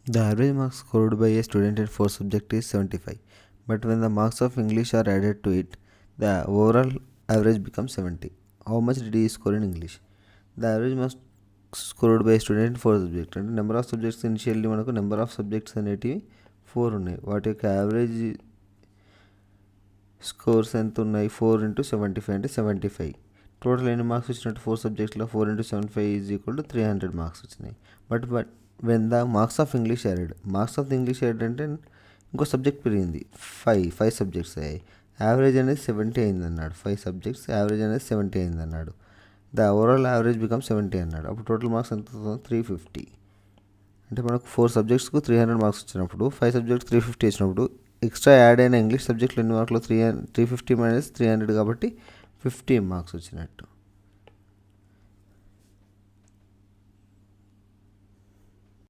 The average marks scored by a student in 4 subjects is 75, but when the marks of English are added to it, the overall average becomes 70. How much did he score in English? The average marks scored by a student in 4 subjects అంటే number of subjects initially మనకు number of subjects అనేటివి 4 ఉన్నాయి. వాటి యొక్క average scores ఎంత ఉన్నాయి? 4 into 75 అంటే 75. Total ఎన్ని మార్క్స్ వచ్చినట్టు 4 సబ్జెక్ట్స్లో 4 into 75 is equal to 300 marks వచ్చినాయి. But when the marks of English added, marks of the English added అంటే ఇంకో సబ్జెక్ట్ పెరిగింది, 5 సబ్జెక్ట్స్ అయ్యాయి. యావరేజ్ అనేది 70 అయింది అన్నాడు. 5 సబ్జెక్ట్స్ యావరేజ్ అనేది 70 అయింది అన్నాడు. ద ఓవరాల్ యావరేజ్ బికమ్ 70 అన్నాడు. అప్పుడు టోటల్ మార్క్స్ ఎంత అవుతుంది? 350. అంటే మనకు 4 సబ్జెక్ట్స్కు 300 మార్క్స్ వచ్చినప్పుడు 5 సబ్జెక్ట్స్ 350 వచ్చినప్పుడు ఎక్స్ట్రా యాడ్ అయిన ఇంగ్లీష్ సబ్జెక్టులు ఎన్ని మార్కులు? 350 - 300 కాబట్టి 50 మార్క్స్ వచ్చినట్టు.